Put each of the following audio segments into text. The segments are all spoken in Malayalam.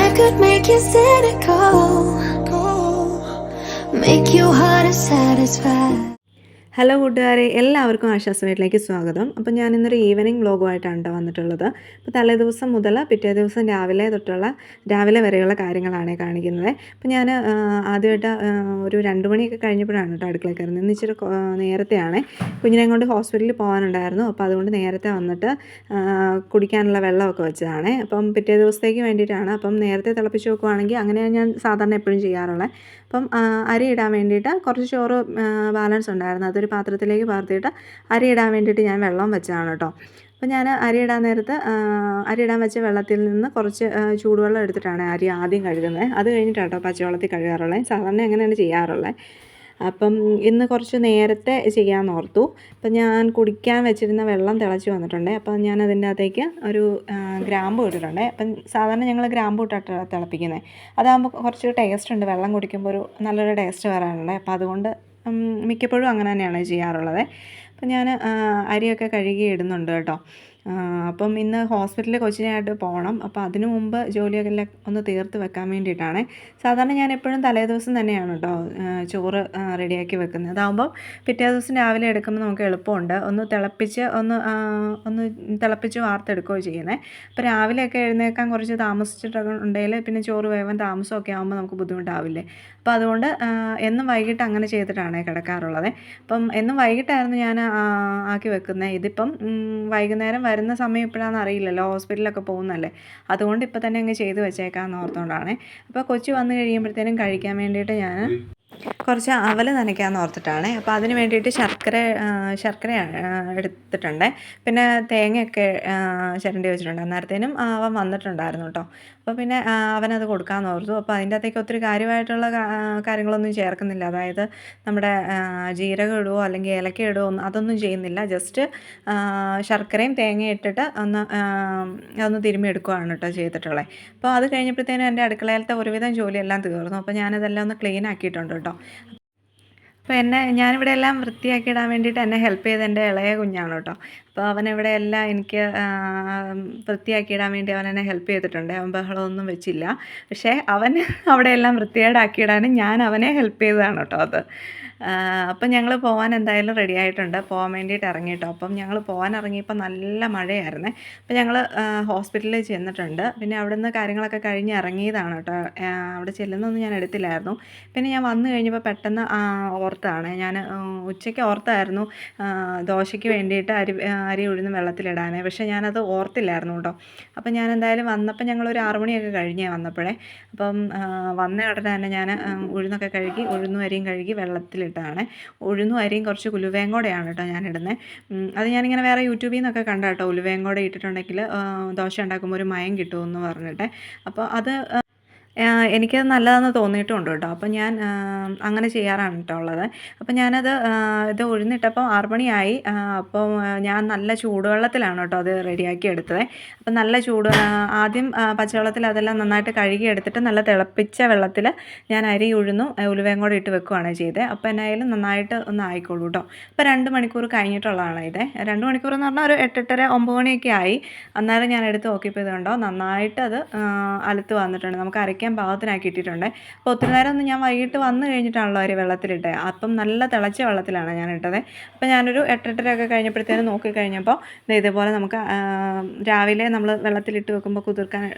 I could make you cynical, make you hard to satisfy. Hello കൂട്ടുകാരെ, എല്ലാവർക്കും ആശ്വാസ വീട്ടിലേക്ക് സ്വാഗതം. അപ്പോൾ ഞാൻ ഇന്നൊരു ഈവനിങ് വ്ലോഗുമായിട്ടാണ് കേട്ടോ വന്നിട്ടുള്ളത്. അപ്പോൾ തലേദിവസം മുതൽ പിറ്റേ ദിവസം രാവിലെ വരെയുള്ള കാര്യങ്ങളാണ് കാണിക്കുന്നത്. അപ്പോൾ ഞാൻ ആദ്യമായിട്ട് ഒരു 2 മണിയൊക്കെ കഴിഞ്ഞപ്പോഴാണ് കേട്ടോ അടുക്കളയിൽ കയറുന്നത്. ഇന്ന് ഇച്ചിരി നേരത്തെയാണ്, കുഞ്ഞിനെ കൊണ്ട് ഹോസ്പിറ്റലിൽ പോകാനുണ്ടായിരുന്നു. അപ്പോൾ അതുകൊണ്ട് നേരത്തെ വന്നിട്ട് കുടിക്കാനുള്ള വെള്ളമൊക്കെ വെച്ചതാണ്. അപ്പം പിറ്റേ ദിവസത്തേക്ക് വേണ്ടിയിട്ടാണ്. അപ്പം നേരത്തെ തിളപ്പിച്ച് വെക്കുവാണെങ്കിൽ അങ്ങനെയാണ് ഞാൻ സാധാരണ എപ്പോഴും ചെയ്യാറുള്ളത്. അപ്പം അരി ഇടാൻ വേണ്ടിയിട്ട് കുറച്ച് ചോറ് ബാലൻസ് ഉണ്ടായിരുന്നു, അതൊരു പാത്രത്തിലേക്ക് പകർത്തിയിട്ട് അരി ഇടാൻ വേണ്ടിയിട്ട് ഞാൻ വെള്ളം വെച്ചതാണ് കേട്ടോ. അപ്പോൾ ഞാൻ അരി ഇടാൻ വെച്ച വെള്ളത്തിൽ നിന്ന് കുറച്ച് ചൂടുവെള്ളം എടുത്തിട്ടാണ് അരി ആദ്യം കഴുകുന്നത്. അത് കഴിഞ്ഞിട്ടാണ് കേട്ടോ പച്ചവെള്ളത്തിൽ കഴുകാറുള്ളത്. സാധാരണ അങ്ങനെയാണ് ചെയ്യാറുള്ളത്. അപ്പം ഇന്ന് കുറച്ച് നേരത്തെ ചെയ്യാമെന്ന് ഓർത്തു. അപ്പം ഞാൻ കുടിക്കാൻ വെച്ചിരുന്ന വെള്ളം തിളച്ച് വന്നിട്ടുണ്ട്. അപ്പം ഞാൻ അതിൻ്റെ അകത്തേക്ക് ഒരു ഗ്രാമ്പു ഇട്ടിട്ടുണ്ട്. അപ്പം സാധാരണ ഞങ്ങൾ ഗ്രാമ്പു ഇട്ടിട്ട് തിളപ്പിക്കുന്നത്. അതാകുമ്പോൾ കുറച്ച് ടേസ്റ്റ് ഉണ്ട്, വെള്ളം കുടിക്കുമ്പോൾ ഒരു നല്ലൊരു ടേസ്റ്റ് വരാറുണ്ട്. അപ്പോൾ അതുകൊണ്ട് മിക്കപ്പോഴും അങ്ങനെ തന്നെയാണ് ചെയ്യാറുള്ളത്. അപ്പം ഞാൻ അരിയൊക്കെ കഴുകി ഇടുന്നുണ്ട് കേട്ടോ. അപ്പം ഇന്ന് ഹോസ്പിറ്റലിൽ കൊച്ചിനായിട്ട് പോകണം. അപ്പോൾ അതിനു മുമ്പ് ജോലിയൊക്കെ ഒന്ന് തീർത്ത് വെക്കാൻ വേണ്ടിയിട്ടാണ്. സാധാരണ ഞാൻ എപ്പോഴും തലേദിവസം തന്നെയാണ് കേട്ടോ ചോറ് റെഡിയാക്കി വെക്കുന്നത്. അതാകുമ്പോൾ പിറ്റേ ദിവസം രാവിലെ എടുക്കുമ്പോൾ നമുക്ക് എളുപ്പമുണ്ട്. ഒന്ന് തിളപ്പിച്ച് വാർത്തെടുക്കുകയോ ചെയ്യുന്നത്. അപ്പോൾ രാവിലെയൊക്കെ എഴുന്നേൽക്കാൻ കുറച്ച് താമസിച്ചിട്ടൊക്കെ ഉണ്ടെങ്കിൽ പിന്നെ ചോറ് വേവാൻ താമസമൊക്കെ ആകുമ്പോൾ നമുക്ക് ബുദ്ധിമുട്ടാവില്ലേ. അപ്പോൾ അതുകൊണ്ട് എന്നും വൈകിട്ട് അങ്ങനെ ചെയ്തിട്ടാണ് കിടക്കാറുള്ളത്. അപ്പം എന്നും വൈകിട്ടായിരുന്നു ഞാൻ ആക്കി വെക്കുന്നത്. ഇതിപ്പം വൈകുന്നേരം വരുന്ന സമയം എപ്പോഴാണെന്ന് അറിയില്ലല്ലോ, ഹോസ്പിറ്റലിലൊക്കെ പോകുന്നതല്ലേ. അതുകൊണ്ട് ഇപ്പോൾ തന്നെ അങ്ങ് ചെയ്ത് വെച്ചേക്കാമെന്ന് ഓർത്തുകൊണ്ടാണ്. അപ്പോൾ കൊച്ചു വന്നു കഴിയുമ്പോഴത്തേനും കഴിക്കാൻ വേണ്ടിയിട്ട് ഞാൻ കുറച്ച് അവൽ നനയ്ക്കാമെന്ന് ഓർത്തിട്ടാണ്. അപ്പോൾ അതിന് വേണ്ടിയിട്ട് ശർക്കര എടുത്തിട്ടുണ്ട്. പിന്നെ തേങ്ങയൊക്കെ ചിരണ്ടി വെച്ചിട്ടുണ്ട്. അന്നേരത്തേനും അവൻ വന്നിട്ടുണ്ടായിരുന്നു കേട്ടോ. അപ്പോൾ പിന്നെ അവനത് കൊടുക്കാമെന്ന് ഓർത്തു. അപ്പോൾ അതിൻ്റെ അകത്തേക്ക് ഒത്തിരി കാര്യമായിട്ടുള്ള കാര്യങ്ങളൊന്നും ചേർക്കുന്നില്ല. അതായത് നമ്മുടെ ജീരകം ഇടുവോ അല്ലെങ്കിൽ ഏലക്ക ഇടുവോ അതൊന്നും ചെയ്യുന്നില്ല. ജസ്റ്റ് ശർക്കരയും തേങ്ങയും ഇട്ടിട്ട് ഒന്ന് തിരുമ്മി എടുക്കുകയാണ് കേട്ടോ ചെയ്തിട്ടുള്ളത്. അപ്പോൾ അത് കഴിഞ്ഞപ്പോഴത്തേനും എൻ്റെ അടുക്കളയിലത്തെ ഒരുവിധം ജോലിയെല്ലാം തീർന്നു. അപ്പോൾ ഞാനതെല്ലാം ഒന്ന് ക്ലീൻ ആക്കിയിട്ടുണ്ട് കേട്ടോ. അപ്പോൾ ഞാനിവിടെ എല്ലാം വൃത്തിയാക്കിയിടാൻ വേണ്ടിയിട്ട് എന്നെ ഹെൽപ്പ് ചെയ്ത് എൻ്റെ ഇളയ കുഞ്ഞാണ് കേട്ടോ. അപ്പോൾ അവനിവിടെ എല്ലാം എനിക്ക് വൃത്തിയാക്കിയിടാൻ വേണ്ടി അവൻ എന്നെ ഹെൽപ്പ് ചെയ്തിട്ടുണ്ട്. അവൻ ബഹളമൊന്നും വെച്ചില്ല. പക്ഷേ അവൻ അവിടെ എല്ലാം വൃത്തികേടാക്കിയിടാനും ഞാൻ അവനെ ഹെൽപ്പ് ചെയ്തതാണ് കേട്ടോ അത്. അപ്പം ഞങ്ങൾ പോകാൻ എന്തായാലും റെഡി ആയിട്ടുണ്ട്, പോകാൻ വേണ്ടിയിട്ട് ഇറങ്ങി കേട്ടോ. അപ്പം ഞങ്ങൾ പോകാൻ ഇറങ്ങിയപ്പോൾ നല്ല മഴയായിരുന്നേ. അപ്പോൾ ഞങ്ങൾ ഹോസ്പിറ്റലിൽ ചെന്നിട്ടുണ്ട്. പിന്നെ അവിടുന്ന് കാര്യങ്ങളൊക്കെ കഴിഞ്ഞ് ഇറങ്ങിയതാണ് കേട്ടോ. അവിടെ ചെല്ലുന്നൊന്നും ഞാൻ എടുത്തില്ലായിരുന്നു. പിന്നെ ഞാൻ വന്നു കഴിഞ്ഞപ്പോൾ പെട്ടെന്ന് ഓർത്താണ്, ഞാൻ ഉച്ചയ്ക്ക് ഓർത്തായിരുന്നു ദോശയ്ക്ക് വേണ്ടിയിട്ട് അരി ഉഴുന്ന് വെള്ളത്തിലിടാനേ. പക്ഷേ ഞാനത് ഓർത്തില്ലായിരുന്നു കേട്ടോ. അപ്പം ഞാൻ എന്തായാലും വന്നപ്പോൾ ഞങ്ങളൊരു 6 മണിയൊക്കെ കഴിഞ്ഞേ വന്നപ്പോഴേ. അപ്പം വന്ന ഉടനെ തന്നെ ഞാൻ ഉഴുന്നൊക്കെ കഴുകി, ഉഴുന്നും അരിയും കഴുകി വെള്ളത്തിലിട്ടാണ്. ഉഴുന്നും അരിയും കുറച്ച് ഉലുവയും കൂടെയാണ് കേട്ടോ ഞാനിടുന്നത്. അത് ഞാനിങ്ങനെ വേറെ യൂട്യൂബിൽ നിന്നൊക്കെ കണ്ട കേട്ടോ, ഉലുവയും കൂടെ ഇട്ടിട്ടുണ്ടെങ്കിൽ ദോശ ഉണ്ടാക്കുമ്പോൾ ഒരു മയം കിട്ടുമെന്ന് പറഞ്ഞിട്ട്. അപ്പോൾ അത് എനിക്കത് നല്ലതെന്ന് തോന്നിയിട്ടുമുണ്ട് കേട്ടോ. അപ്പം ഞാൻ അങ്ങനെ ചെയ്യാറാണ് കേട്ടോ ഉള്ളത്. അപ്പം ഞാനത് ഇത് ഉഴുന്നിട്ടപ്പോൾ 6 മണിയായി. അപ്പോൾ ഞാൻ നല്ല ചൂടുവെള്ളത്തിലാണ് കേട്ടോ അത് റെഡിയാക്കി എടുത്തത്. അപ്പം നല്ല ആദ്യം പച്ചവെള്ളത്തിൽ അതെല്ലാം നന്നായിട്ട് കഴുകി എടുത്തിട്ട് നല്ല തിളപ്പിച്ച വെള്ളത്തിൽ ഞാൻ അരി ഉഴുന്നും ഉലുവയും കൂടെ ഇട്ട് വെക്കുകയാണ് ചെയ്തത്. അപ്പോൾ എന്നായാലും നന്നായിട്ട് ഒന്ന് ആയിക്കോളൂ കേട്ടോ. അപ്പോൾ 2 മണിക്കൂർ കഴിഞ്ഞിട്ടുള്ളതാണ് ഇത്. 2 മണിക്കൂർ എന്ന് പറഞ്ഞാൽ ഒരു 8-8:30 9 മണിയൊക്കെ ആയി. അന്നേരം ഞാൻ എടുത്ത് നോക്കിയപ്പോൾ ഇത് കണ്ടോ, നന്നായിട്ട് അത് അലുത്ത് വന്നിട്ടുണ്ട്. നമുക്ക് അരയ്ക്കാൻ പാകത്തിനാക്കി ഇട്ടിട്ടുണ്ട്. അപ്പോൾ ഒത്തിരി നേരം ഒന്നും ഞാൻ വൈകിട്ട് വന്നു കഴിഞ്ഞിട്ടാണല്ലോ അരി വെള്ളത്തിലിട്ടത്. അപ്പം നല്ല തിളച്ച വെള്ളത്തിലാണ് ഞാൻ ഇട്ടത്. അപ്പോൾ ഞാനൊരു 8-8:30 ഒക്കെ കഴിഞ്ഞപ്പോഴത്തേനും നോക്കിക്കഴിഞ്ഞപ്പോൾ ഇതേപോലെ നമുക്ക് രാവിലെ നമ്മൾ വെള്ളത്തിലിട്ട് വെക്കുമ്പോൾ കുതിർക്കാൻ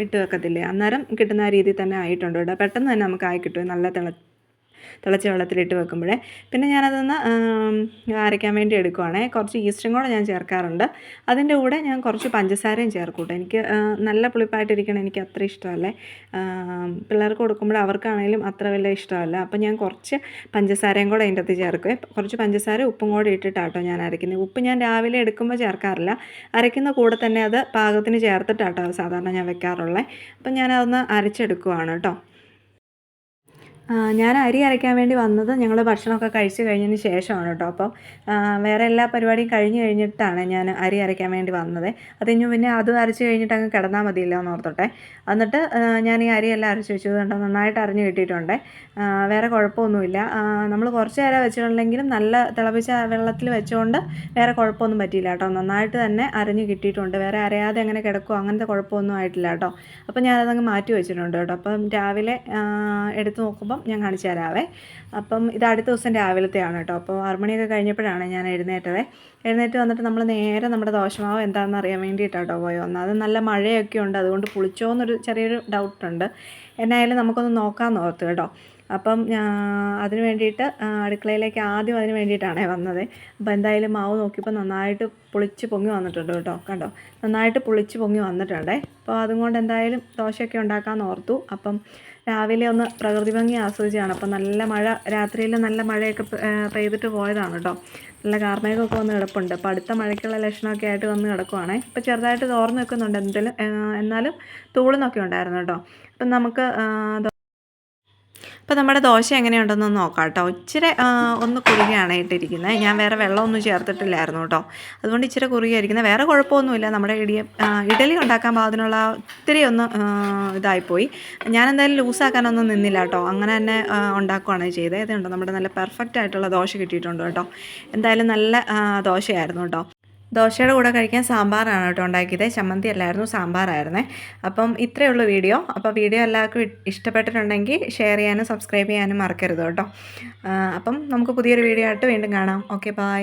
ഇട്ട് വെക്കത്തില്ലേ, അന്നേരം കിട്ടുന്ന ആ രീതിയിൽ തന്നെ ആയിട്ടുണ്ട് കേട്ടോ. പെട്ടെന്ന് തന്നെ നമുക്ക് ആയി കിട്ടും നല്ല തിളച്ച വെള്ളത്തിലിട്ട് വെക്കുമ്പോഴേ. പിന്നെ ഞാനതൊന്ന് അരയ്ക്കാൻ വേണ്ടി എടുക്കുവാണേ. കുറച്ച് ഈസ്റ്റും കൂടെ ഞാൻ ചേർക്കാറുണ്ട്. അതിൻ്റെ കൂടെ ഞാൻ കുറച്ച് പഞ്ചസാരയും ചേർക്കും കേട്ടോ. എനിക്ക് നല്ല പുളിപ്പായിട്ടിരിക്കണം എനിക്ക് അത്ര ഇഷ്ടമല്ലേ. പിള്ളേർക്ക് കൊടുക്കുമ്പോൾ അവർക്കാണെങ്കിലും അത്ര വലിയ ഇഷ്ടമല്ല. അപ്പം ഞാൻ കുറച്ച് പഞ്ചസാരയും കൂടെ അതിൻ്റെ അകത്ത് ചേർക്കുവേ. കുറച്ച് പഞ്ചസാര ഉപ്പും കൂടെ ഇട്ടിട്ടാട്ടോ ഞാൻ അരയ്ക്കുന്നത്. ഉപ്പ് ഞാൻ രാവിലെ എടുക്കുമ്പോൾ ചേർക്കാറില്ല, അരയ്ക്കുന്ന കൂടെ തന്നെ അത് പാകത്തിന് ചേർത്തിട്ടാട്ടോ സാധാരണ ഞാൻ വെക്കാറുള്ളത്. അപ്പം ഞാനതൊന്ന് അരച്ചെടുക്കുവാണ് കേട്ടോ. ഞാൻ അരി അരയ്ക്കാൻ വേണ്ടി വന്നത് ഞങ്ങൾ ഭക്ഷണമൊക്കെ കഴിച്ച് കഴിഞ്ഞതിന് ശേഷമാണ് കേട്ടോ. അപ്പം വേറെ എല്ലാ പരിപാടിയും കഴിഞ്ഞിട്ടാണ് ഞാൻ അരി അരയ്ക്കാൻ വേണ്ടി വന്നത്. അത് കഴിഞ്ഞ് പിന്നെ അത് അരച്ച് കഴിഞ്ഞിട്ട് അങ്ങ് കിടന്നാൽ മതിയല്ലോ എന്ന് ഓർത്തോട്ടെ. എന്നിട്ട് ഞാൻ ഈ അരിയെല്ലാം അരച്ച് വെച്ചു. കണ്ടോ, നന്നായിട്ട് അരഞ്ഞ് കിട്ടിയിട്ടുണ്ട്. വേറെ കുഴപ്പമൊന്നുമില്ല. നമ്മൾ കുറച്ച് നേരം വെച്ചിട്ടുണ്ടെങ്കിലും നല്ല തിളപ്പിച്ച വെള്ളത്തിൽ വെച്ചുകൊണ്ട് വേറെ കുഴപ്പമൊന്നും പറ്റിയില്ല കേട്ടോ. നന്നായിട്ട് തന്നെ അരഞ്ഞ് കിട്ടിയിട്ടുണ്ട്. വേറെ അരയാതെ അങ്ങനെ കിടക്കുമോ അങ്ങനത്തെ കുഴപ്പമൊന്നും ആയിട്ടില്ല കേട്ടോ. അപ്പം ഞാനതങ്ങ് മാറ്റി വെച്ചിട്ടുണ്ട് കേട്ടോ. അപ്പം രാവിലെ എടുത്ത് നോക്കുമ്പം ഞാൻ കാണിച്ചു തരാവേ. അപ്പം ഇത് അടുത്ത ദിവസം രാവിലത്തെയാണ് കേട്ടോ. അപ്പോൾ 6 മണിയൊക്കെ കഴിഞ്ഞപ്പോഴാണ് ഞാൻ എഴുന്നേറ്റ് വന്നിട്ട് നമ്മൾ നേരെ നമ്മുടെ ദോശമാവ് എന്താണെന്ന് അറിയാൻ വേണ്ടിയിട്ടാട്ടോ പോയി വന്നത്. അത് നല്ല മഴയൊക്കെ ഉണ്ട്, അതുകൊണ്ട് പുളിച്ചോ എന്നൊരു ചെറിയൊരു ഡൗട്ടുണ്ട്. എന്നായാലും നമുക്കൊന്ന് നോക്കാമെന്ന് ഓർത്ത് കേട്ടോ. അപ്പം അതിന് വേണ്ടിയിട്ട് അടുക്കളയിലേക്ക് ആദ്യം അതിന് വേണ്ടിയിട്ടാണേ വന്നത്. അപ്പോൾ എന്തായാലും മാവ് നോക്കിയപ്പോൾ നന്നായിട്ട് പുളിച്ച് പൊങ്ങി വന്നിട്ടുണ്ട് കേട്ടോ. കണ്ടോ, നന്നായിട്ട് പുളിച്ച് പൊങ്ങി വന്നിട്ടുണ്ടേ. അപ്പോൾ അതുകൊണ്ട് എന്തായാലും ദോശയൊക്കെ ഉണ്ടാക്കാമെന്ന് ഓർത്തു. അപ്പം രാവിലെ ഒന്ന് പ്രകൃതി ഭംഗി ആസ്വദിച്ചാണ്. അപ്പം നല്ല മഴ, രാത്രിയിൽ നല്ല മഴയൊക്കെ പെയ്തിട്ട് പോയതാണ് കേട്ടോ. നല്ല കാർമേഘമൊക്കെ വന്ന് കിടപ്പുണ്ട്. അപ്പോൾ അടുത്ത മഴയ്ക്കുള്ള ലക്ഷണമൊക്കെ ആയിട്ട് വന്ന് കിടക്കുവാണേ. ഇപ്പോൾ ചെറുതായിട്ട് തോർന്ന് നിൽക്കുന്നുണ്ട് എന്നാലും തൂളുന്നൊക്കെ ഉണ്ടായിരുന്നു കേട്ടോ. അപ്പം നമുക്ക് അപ്പോൾ നമ്മുടെ ദോശ എങ്ങനെയുണ്ടെന്ന് നോക്കാം കേട്ടോ. ഇച്ചിരി ഒന്ന് കുറുകിയാണ് ഇട്ടിരിക്കുന്നത്. ഞാൻ വേറെ വെള്ളമൊന്നും ചേർത്തിട്ടില്ലായിരുന്നു കേട്ടോ. അതുകൊണ്ട് ഇച്ചിരി കുറുകിയായിരിക്കുന്നത്. വേറെ കുഴപ്പമൊന്നുമില്ല. നമ്മുടെ ഇഡലി ഉണ്ടാക്കാൻ പാകത്തിനുള്ള ഒത്തിരി ഒന്ന് ഇതായിപ്പോയി. ഞാൻ എന്തായാലും ലൂസാക്കാനൊന്നും നിന്നില്ല കേട്ടോ. അങ്ങനെ തന്നെ ഉണ്ടാക്കുകയാണ് ചെയ്തത്. ഇതുണ്ടോ, നമ്മുടെ നല്ല പെർഫെക്റ്റ് ആയിട്ടുള്ള ദോശ കിട്ടിയിട്ടുണ്ട് കേട്ടോ. എന്തായാലും നല്ല ദോശയായിരുന്നു കേട്ടോ. ദോശയുടെ കൂടെ കഴിക്കാൻ സാമ്പാറാണ് കേട്ടോ ഉണ്ടാക്കിയത്. ചമ്മന്തി അല്ലായിരുന്നു, സാമ്പാറായിരുന്നേ. അപ്പം ഇത്രയേ ഉള്ളൂ വീഡിയോ. അപ്പോൾ വീഡിയോ എല്ലാവർക്കും ഇഷ്ടപ്പെട്ടിട്ടുണ്ടെങ്കിൽ ഷെയർ ചെയ്യാനും സബ്സ്ക്രൈബ് ചെയ്യാനും മറക്കരുത് കേട്ടോ. അപ്പം നമുക്ക് പുതിയൊരു വീഡിയോ ആയിട്ട് വീണ്ടും കാണാം. Okay, by.